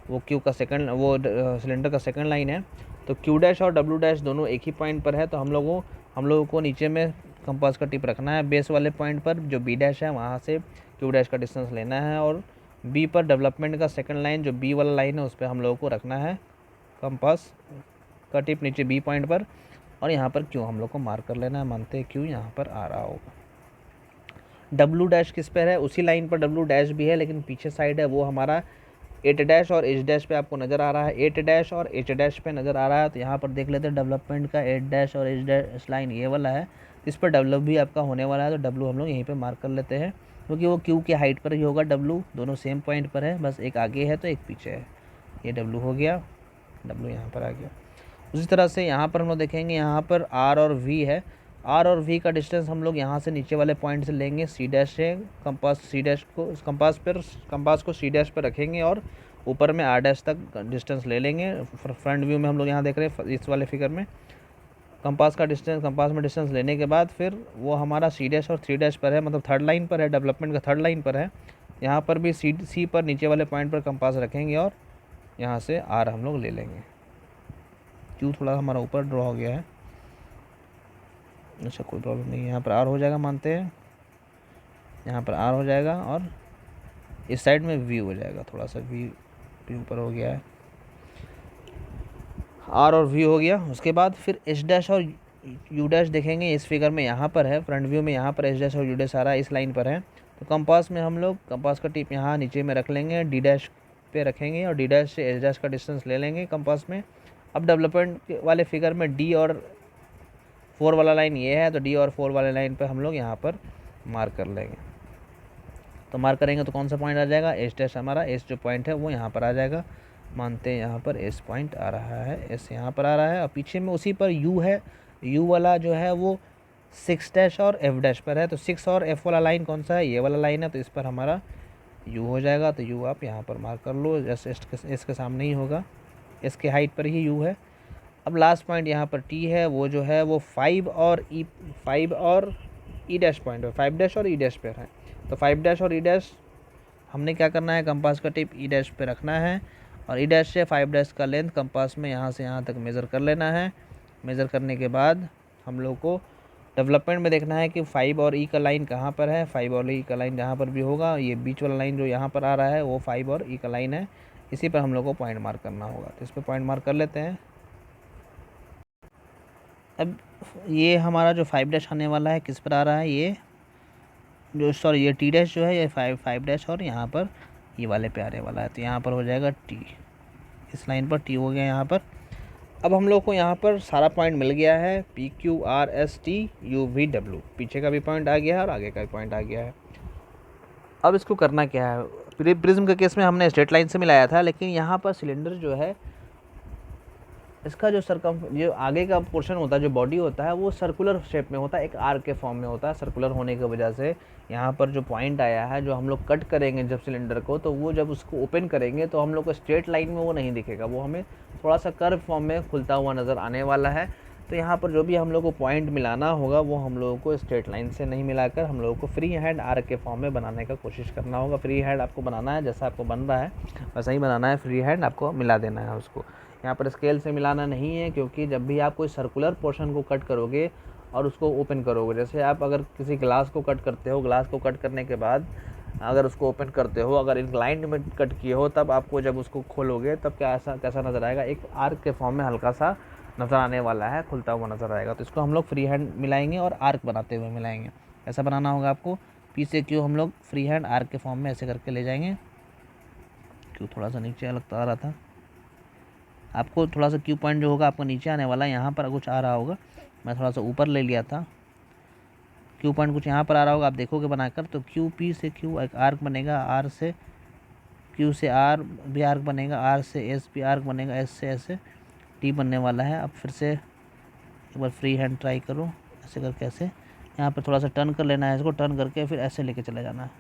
वो क्यू का सेकंड, वो सिलेंडर का सेकंड लाइन है। तो क्यू डैश और डब्ल्यू डैश दोनों एक ही पॉइंट पर है, तो हम लोगों को नीचे में कंपास का टिप रखना है बेस वाले पॉइंट पर जो बी डैश है, वहाँ से क्यू डैश का डिस्टेंस लेना है, और बी पर डेवलपमेंट का सेकंड लाइन जो बी वाला लाइन है उस पर हम लोगों को रखना है कंपास का टिप नीचे बी पॉइंट पर, और यहाँ पर क्यू हम लोग को मार्क कर लेना है। मानते हैं क्यू यहाँ पर आ रहा होगा। डब्ल्यू डैश किस पर है, उसी लाइन पर डब्ल्यू डैश भी है, लेकिन पीछे साइड है वो हमारा एच डैश और एच डैश पे आपको नज़र आ रहा है, एच डैश और एच डैश पे नज़र आ रहा है। तो यहाँ पर देख लेते हैं डेवलपमेंट का एच डैश और एच डैश लाइन ये वाला है, इस पर डेवलप भी आपका होने वाला है। तो डब्लू हम लोग यहीं पे मार्क कर लेते हैं, क्योंकि वो क्यू की हाइट पर ही होगा। डब्लू दोनों सेम पॉइंट पर है, बस एक आगे है तो एक पीछे है। ये डब्लू हो गया, डब्लू यहाँ पर आ गया। उसी तरह से यहाँ पर हम लोग देखेंगे, यहाँ पर आर और वी है। आर और वी का डिस्टेंस हम लोग यहाँ से नीचे वाले पॉइंट से लेंगे, सी डैश से कंपास, सी डैश को कंपास को सी डैश पर रखेंगे और ऊपर में आर डैश तक डिस्टेंस ले लेंगे। फ्रंट व्यू में हम लोग यहाँ देख रहे हैं इस वाले फिगर में कंपास में डिस्टेंस लेने के बाद फिर वो हमारा सी डैश और थ्री डैश पर है, मतलब थर्ड लाइन पर है, डेवलपमेंट का थर्ड लाइन पर है। यहाँ पर भी सी पर नीचे वाले पॉइंट पर कंपास रखेंगे और यहाँ से आर हम लोग ले लेंगे। क्यू थोड़ा हमारा ऊपर ड्रॉ हो गया है, अच्छा कोई प्रॉब्लम नहीं है, यहाँ पर आर हो जाएगा मानते हैं, यहाँ पर आर हो जाएगा और इस साइड में वी हो जाएगा, थोड़ा सा वी ऊपर हो गया है, आर और वी हो गया। उसके बाद फिर एच डैश और यू डैश देखेंगे, इस फिगर में यहाँ पर है, फ्रंट व्यू में यहाँ पर एच डैश और यू डैश आ रहा है, इस लाइन पर है। तो कंपास में हम लोग कंपास का टिप यहाँ नीचे में रख लेंगे, डी डैश पे रखेंगे और डी डैश से एच डैश का डिस्टेंस ले लेंगे कंपास में। अब डेवलपमेंट वाले फिगर में डी और 4 वाला लाइन ये है, तो डी और 4 वाले लाइन पर हम लोग यहाँ पर मार्क कर लेंगे। तो मार्क करेंगे तो कौन सा पॉइंट आ जाएगा, एच डैश, हमारा एस जो पॉइंट है वो यहाँ पर आ जाएगा। मानते हैं यहाँ पर एस पॉइंट आ रहा है, एस यहाँ पर आ रहा है, और पीछे में उसी पर यू है, यू वाला जो है वो 6 डैश और एफ डैश पर है। तो 6 और एफ वाला लाइन कौन सा है, ये वाला लाइन है, तो इस पर हमारा यू हो जाएगा। तो यू आप यहाँ पर मार्क कर लो, जैसे एस के सामने ही होगा, एस के हाइट पर ही यू है। अब लास्ट पॉइंट यहाँ पर टी है, वो जो है वो 5 और ई डैश पॉइंट है, 5 डैश और ई डैश पर है। तो 5 डैश और ई डैश हमने क्या करना है, कंपास का टिप ई डैश पे रखना है और ई डैश से 5 डैश का लेंथ कंपास में यहाँ से यहाँ तक मेज़र कर लेना है। मेज़र करने के बाद हम लोग को डेवलपमेंट में देखना है कि 5 और ई का लाइन कहाँ पर है। 5 और ई का लाइन जहाँ पर भी होगा, ये बीच वाला लाइन जो यहाँ पर आ रहा है वो 5 और ई का लाइन है, इसी पर हम लोग को पॉइंट मार्क करना होगा। तो इस पर पॉइंट मार्क कर लेते हैं। अब ये हमारा जो 5 डैश आने वाला है किस पर आ रहा है, ये जो ये टी डैश जो है ये 5 डैश और यहाँ पर ये वाले पे आने वाला है। तो यहाँ पर हो जाएगा टी, इस लाइन पर टी हो गया यहाँ पर। अब हम लोग को यहाँ पर सारा पॉइंट मिल गया है, P Q R S T U V W, पीछे का भी पॉइंट आ गया है और आगे का भी पॉइंट आ गया है। अब इसको करना क्या है, प्रिज्म के केस में हमने स्ट्रेट लाइन से मिलाया था, लेकिन यहाँ पर सिलेंडर जो है इसका जो आगे का पोर्शन होता है, जो बॉडी होता है, वो सर्कुलर शेप में होता है, एक आर्क के फॉर्म में होता है। सर्कुलर होने की वजह से यहाँ पर जो पॉइंट आया है, जो हम लोग कट करेंगे जब सिलेंडर को, तो वो जब उसको ओपन करेंगे तो हम लोग को स्ट्रेट लाइन में वो नहीं दिखेगा, वो हमें थोड़ा सा कर्व फॉर्म में खुलता हुआ नज़र आने वाला है। तो यहाँ पर जो भी हम लोग को पॉइंट मिलाना होगा वो हम लोगों को स्ट्रेट लाइन से नहीं मिलाकर हम लोगों को फ्री हैंड आर्क के फॉर्म में बनाने का कोशिश करना होगा। फ्री हैंड आपको बनाना है, जैसा आपको बन रहा है वैसा ही बनाना है, फ्री हैंड आपको मिला देना है उसको। यहाँ पर स्केल से मिलाना नहीं है, क्योंकि जब भी आप कोई सर्कुलर पोर्शन को कट करोगे और उसको ओपन करोगे, जैसे आप अगर किसी ग्लास को कट करते हो, ग्लास को कट करने के बाद अगर उसको ओपन करते हो, अगर इंक्लाइंड में कट किए हो, तब आपको जब उसको खोलोगे तब कैसा नज़र आएगा, एक आर्क के फॉर्म में हल्का सा नज़र आने वाला है, खुलता हुआ नज़र आएगा। तो इसको हम लोग फ्री हैंड मिलाएंगे और आर्क बनाते हुए मिलाएंगे। ऐसा बनाना होगा आपको, पी से क्यू हम लोग फ्री हैंड आर्क के फॉर्म में ऐसे करके ले जाएंगे। क्यू थोड़ा सा नीचे लगता आ रहा था, आपको थोड़ा सा क्यू पॉइंट जो होगा आपको नीचे आने वाला है, यहाँ पर कुछ आ रहा होगा, मैं थोड़ा सा ऊपर ले लिया था। क्यू पॉइंट कुछ यहाँ पर आ रहा होगा, आप देखोगे बनाकर, तो क्यू पी से क्यू एक आर्क बनेगा, आर से क्यू से आर भी आर्क बनेगा, आर से एस भी आर्क बनेगा, एस से ऐसे टी बनने वाला है। अब फिर से एक बार फ्री हैंड ट्राई करो, ऐसे करके ऐसे यहाँ पर थोड़ा सा टर्न कर लेना है, इसको टर्न करके फिर ऐसे लेके चले जाना है।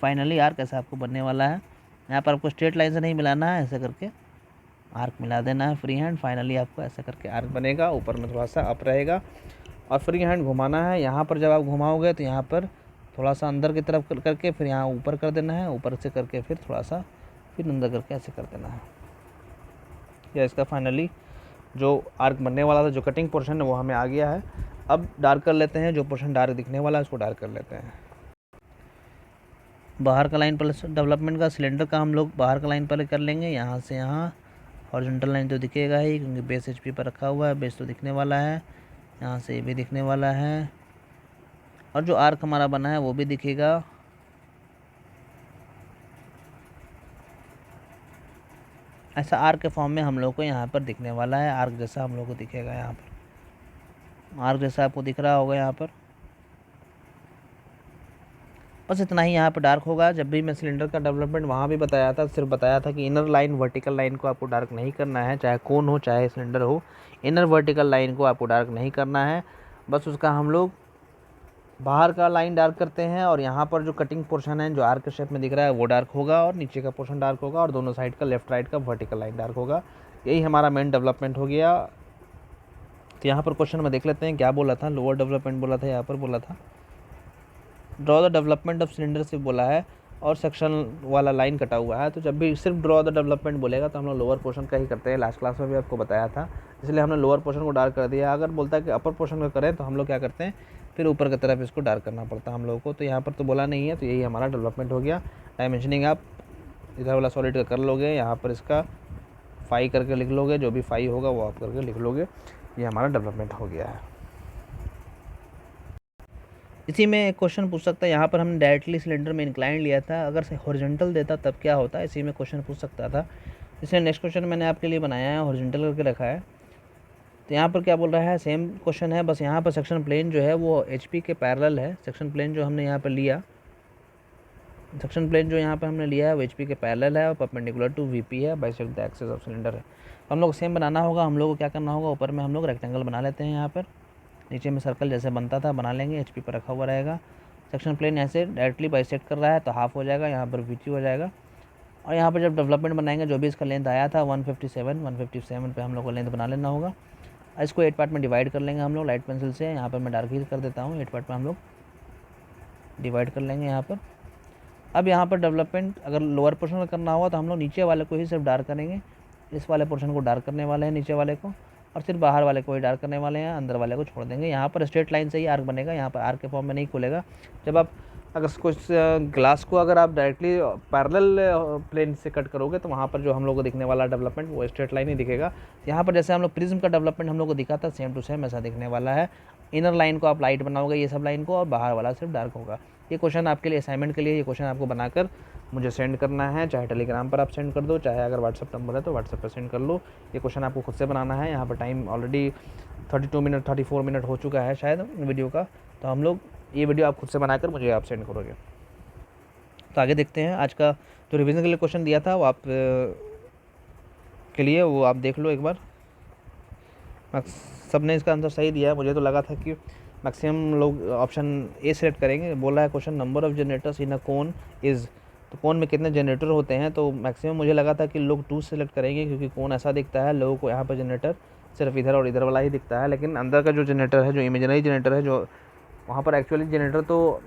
फाइनली आर्क ऐसा आपको बनने वाला है। यहाँ पर आपको स्ट्रेट लाइन से नहीं मिलाना है, ऐसे करके आर्क मिला देना है फ्री हैंड। फाइनली आपको ऐसा करके आर्क बनेगा, ऊपर में थोड़ा सा अप रहेगा और फ्री हैंड घुमाना है। यहाँ पर जब आप घुमाओगे तो यहाँ पर थोड़ा सा अंदर की तरफ करके फिर यहाँ ऊपर कर देना है, ऊपर से करके फिर थोड़ा सा फिर अंदर करके ऐसे कर देना है। या इसका फाइनली जो आर्क बनने वाला था, जो कटिंग पोर्शन है वो हमें आ गया है। अब डार्क कर लेते हैं, जो पोर्शन डार्क दिखने वाला है उसको डार्क कर लेते हैं। बाहर का लाइन प्लस डेवलपमेंट का सिलेंडर का हम लोग बाहर का लाइन पहले कर लेंगे। यहाँ से यहाँ हॉरिजॉन्टल लाइन तो दिखेगा ही, क्योंकि बेस HP पर रखा हुआ है, बेस तो दिखने वाला है। यहाँ से ये भी दिखने वाला है, और जो आर्क हमारा बना है वो भी दिखेगा। ऐसा आर्क के फॉर्म में हम लोग को यहाँ पर दिखने वाला है, आर्क जैसा हम लोग को दिखेगा। यहाँ पर आर्क जैसा आपको दिख रहा होगा यहाँ पर। बस इतना ही यहाँ पर डार्क होगा। जब भी मैं सिलेंडर का डेवलपमेंट वहाँ भी बताया था, सिर्फ बताया था कि इनर लाइन वर्टिकल लाइन को आपको डार्क नहीं करना है, चाहे कोन हो चाहे सिलेंडर हो, इनर वर्टिकल लाइन को आपको डार्क नहीं करना है। बस उसका हम लोग बाहर का लाइन डार्क करते हैं, और यहाँ पर जो कटिंग पोर्शन है जो आर्क के शेप में दिख रहा है वो डार्क होगा, और नीचे का पोर्शन डार्क होगा, और दोनों साइड का लेफ्ट राइट का वर्टिकल लाइन डार्क होगा। यही हमारा मेन डेवलपमेंट हो गया। तो यहाँ पर क्वेश्चन में देख लेते हैं क्या बोला था। लोअर डेवलपमेंट बोला था, यहाँ पर बोला था draw the development of cylinder से बोला है, और सेक्शन वाला लाइन कटा हुआ है। तो जब भी सिर्फ ड्रॉ द डेवलपमेंट बोलेगा तो हम लोग लोअर पोर्शन का ही करते हैं। लास्ट क्लास में भी आपको बताया था, इसलिए हमने लोअर पोर्शन को डार्क कर दिया। अगर बोलता है कि अपर पोर्शन का करें तो हम लोग क्या करते हैं, फिर ऊपर की तरफ इसको डार्क करना पड़ता है हम लोगों को। तो यहाँ पर तो बोला नहीं है, तो यही हमारा डेवलपमेंट हो गया। डायमेंशनिंग आप इधर वाला सॉलिड का कर लोगे, यहाँ पर इसका 5 करके लिख लोगे, जो भी 5 होगा वो आप करके लिख लोगे। ये हमारा डेवलपमेंट हो गया है। इसी में एक क्वेश्चन पूछ सकता है, यहाँ पर हमने डायरेक्टली सिलेंडर में इंक्लाइन लिया था, अगर से हॉरिजॉन्टल देता तब क्या होता है, इसी में क्वेश्चन पूछ सकता था। इसलिए नेक्स्ट क्वेश्चन मैंने आपके लिए बनाया है, हॉरिजॉन्टल करके रखा है। तो यहाँ पर क्या बोल रहा है, सेम क्वेश्चन है, बस यहाँ पर सेक्शन प्लेन जो है वो HP के पैरेलल है। सेक्शन प्लेन जो हमने यहाँ पर लिया, सेक्शन प्लेन जो यहाँ पर हमने लिया है वो HP के पैरेलल है, और परपेंडिकुलर टू VP है, bisect the axis of cylinder है। तो हम लोग सेम बनाना होगा। हम लोग को क्या करना होगा, ऊपर में हम लोग रेक्टेंगल बना लेते हैं, यहाँ पर नीचे में सर्कल जैसे बनता था बना लेंगे, HP पर रखा हुआ रहेगा। सेक्शन प्लेन ऐसे डायरेक्टली बाइसेक्ट कर रहा है तो हाफ हो जाएगा, यहाँ पर VT हो जाएगा। और यहाँ पर जब डेवलपमेंट बनाएंगे, जो भी इसका लेंथ आया था 157 पे हम लोग को लेंथ बना लेना होगा। इसको 8 पार्ट में डिवाइड कर लेंगे हम लोग लाइट पेंसिल से। यहाँ पर मैं डार्क ही कर देता हूँ, 8 पार्ट में हम लोग डिवाइड कर लेंगे यहाँ पर। अब यहाँ पर डेवलपमेंट अगर लोअर पोर्शन में करना होगा तो हम लोग नीचे वाले को ही सिर्फ डार्क करेंगे, इस वाले पोर्शन को डार्क करने वाले हैं नीचे वाले को, और सिर्फ बाहर वाले को ही डार्क करने वाले हैं, अंदर वाले को छोड़ देंगे। यहाँ पर स्ट्रेट लाइन से ही आर्क बनेगा, यहाँ पर आर्क के फॉर्म में नहीं खुलेगा। जब आप अगर कुछ ग्लास को अगर आप डायरेक्टली पैरेलल प्लेन से कट करोगे तो वहाँ पर जो हम लोग को दिखने वाला डेवलपमेंट वो स्ट्रेट लाइन ही दिखेगा। यहाँ पर जैसे हम लोग प्रिज्म का डेवलपमेंट हम लोग को दिखा था, सेम टू सेम ऐसा दिखने वाला है। इनर लाइन को आप लाइट बनाओगे ये सब लाइन को, और बाहर वाला सिर्फ डार्क होगा। ये क्वेश्चन आपके लिए असाइनमेंट के लिए, ये क्वेश्चन आपको बनाकर मुझे सेंड करना है, चाहे टेलीग्राम पर आप सेंड कर दो, चाहे अगर व्हाट्सअप नंबर है तो व्हाट्सअप पर सेंड कर लो। ये क्वेश्चन आपको खुद से बनाना है। यहाँ पर टाइम ऑलरेडी 32 मिनट 34 मिनट हो चुका है शायद वीडियो का। तो हम लोग ये वीडियो आप खुद से बनाकर मुझे आप सेंड करोगे। तो आगे देखते हैं। आज का जो रिवीजन के लिए क्वेश्चन दिया था वो आप के लिए वो आप देख लो एक बार। सब ने इसका आंसर सही दिया है। मुझे तो लगा था कि मैक्सिमम लोग ऑप्शन ए सेलेक्ट करेंगे। बोला है question number of generators in a cone is, तो कोन में कितने जनरेटर होते हैं, तो मैक्सिमम मुझे लगा था कि लोग 2 सेलेक्ट करेंगे, क्योंकि कोन ऐसा दिखता है लोगों को यहाँ पर जनरेटर सिर्फ इधर और इधर वाला ही दिखता है। लेकिन अंदर का जो जनरेटर है, जो इमेजिनरी जनरेटर है, जो वहाँ पर एक्चुअली जनरेटर तो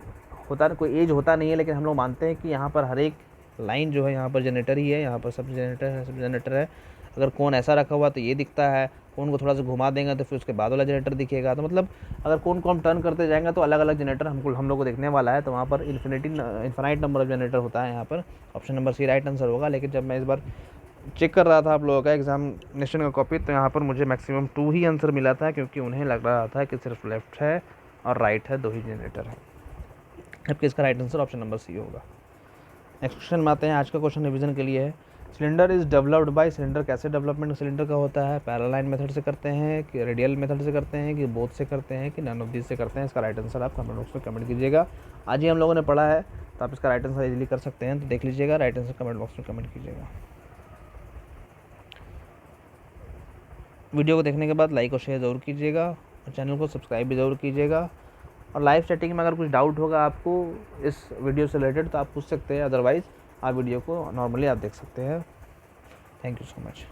होता कोई एज होता नहीं है, लेकिन हम लोग मानते हैं कि यहाँ पर हर एक लाइन जो है यहाँ पर जनरेटर ही है, यहाँ पर सब जनरेटर है। अगर कोन ऐसा रखा हुआ तो ये दिखता है, कोन को थोड़ा सा घुमा देंगे तो फिर उसके बाद वाला जनरेटर दिखेगा। तो मतलब अगर कोन को हम टर्न करते जाएंगे तो अलग अलग जनरेटर हम लोग को देखने वाला है। तो वहाँ पर इन्फिनाइट नंबर ऑफ जनरेटर होता है यहाँ पर। Option number C right answer होगा। लेकिन जब मैं इस बार चेक कर रहा था आप लोगों का एग्जामिनेशन का कॉपी, तो यहाँ पर मुझे मैक्सिमम 2 ही आंसर मिला था, क्योंकि उन्हें लग रहा था कि सिर्फ लेफ्ट है और राइट है, 2 ही जनरेटर है। जबकि इसका right answer option number C होगा। नेक्स्ट क्वेश्चन में आते हैं। आज का क्वेश्चन रिवीजन के लिए है, cylinder is developed by, cylinder कैसे डेवलपमेंट सिलेंडर का होता है, पैरालाइन मेथड से करते हैं कि रेडियल मेथड से करते हैं कि बोथ से करते हैं कि नन ऑफ दिस से करते हैं। इसका राइट आंसर आप कमेंट बॉक्स में कमेंट कीजिएगा। आज ही हम लोगों ने पढ़ा है तो आप इसका राइट आंसर इजीली कर सकते हैं, तो देख लीजिएगा, राइट आंसर कमेंट बॉक्स में कमेंट कीजिएगा। वीडियो को देखने के बाद लाइक और शेयर ज़रूर कीजिएगा, और चैनल को सब्सक्राइब भी ज़रूर कीजिएगा। और लाइव चैटिंग में अगर कुछ डाउट होगा आपको इस वीडियो से रिलेटेड तो आप पूछ सकते हैं, अदरवाइज़ आप वीडियो को नॉर्मली आप देख सकते हैं। Thank you so much.